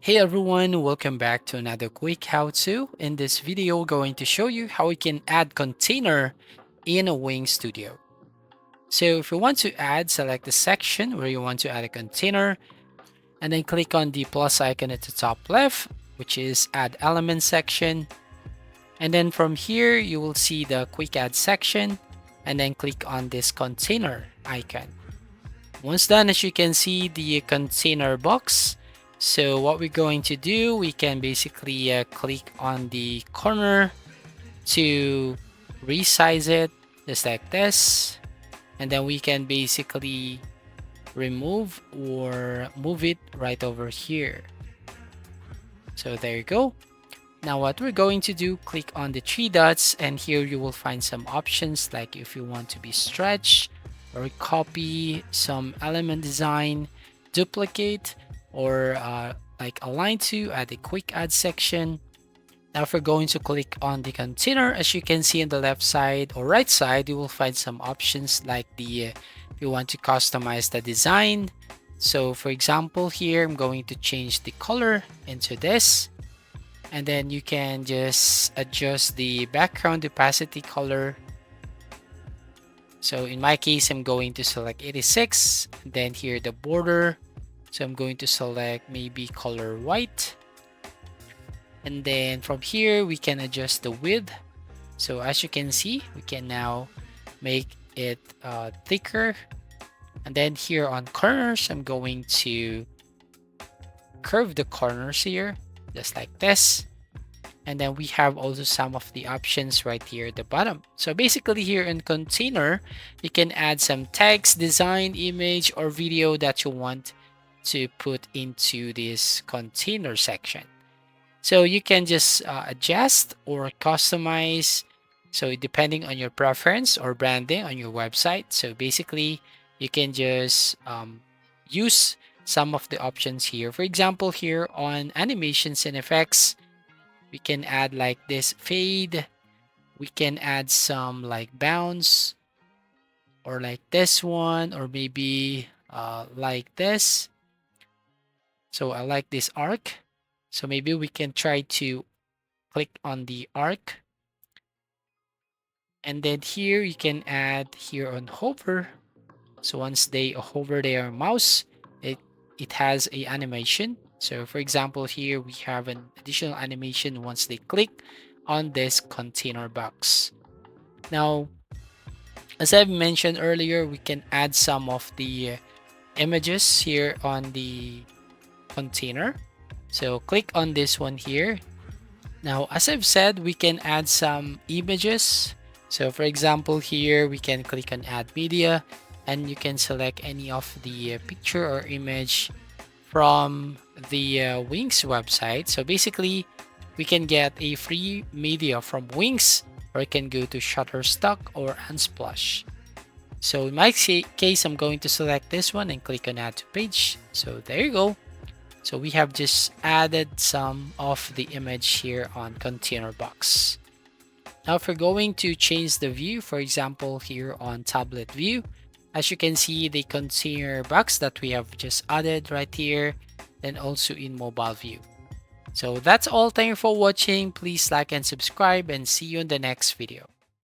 Hey everyone, welcome back to another quick how-to. In this video, we're going to show you how we can add container in a Wing Studio. So if you want to add, select the section where you want to add a container, and then click on the plus icon at the top left, which is Add Element section. And then from here, you will see the Quick Add section, and then click on this container icon. Once done, as you can see, the container box. So what we're going to do, we can basically click on the corner to resize it just like this. And then we can basically remove or move it right over here. So there you go. Now what we're going to do, click on the three dots, and here you will find some options like if you want to be stretched or copy some element design, duplicate, or like align to, add a quick add section. Now if we're going to click on the container, as you can see on the left side or right side, you will find some options like if you want to customize the design. So for example, here I'm going to change the color into this, and then you can just adjust the background opacity color. So in my case, I'm going to select 86, then here the border. So I'm going to select maybe color white. And then from here, we can adjust the width. So as you can see, we can now make it thicker. And then here on corners, I'm going to curve the corners here, just like this. And then we have also some of the options right here at the bottom. So basically here in container, you can add some text, design, image, or video that you want to put into this container section. So you can just adjust or customize. So depending on your preference or branding on your website. So basically you can just use some of the options here. For example, here on animations and effects, we can add like this fade. We can add some like bounce or like this one, or maybe like this. So I like this arc. So maybe we can try to click on the arc. And then here you can add here on hover. So once they hover their mouse, it has a animation. So for example, here we have an additional animation once they click on this container box. Now, as I've mentioned earlier, we can add some of the images here on the container. So click on this one here. Now, as I've said, we can add some images. So for example, here we can click on add media, and you can select any of the picture or image from the Wings website. So basically, we can get a free media from Wings, or you can go to Shutterstock or Unsplash. So in my case, I'm going to select this one and click on add to page. So there you go. So we have just added some of the image here on container box. Now if we're going to change the view, for example, here on tablet view, as you can see, the container box that we have just added right here, and also in mobile view. So that's all. Thank you for watching. Please like and subscribe, and see you in the next video.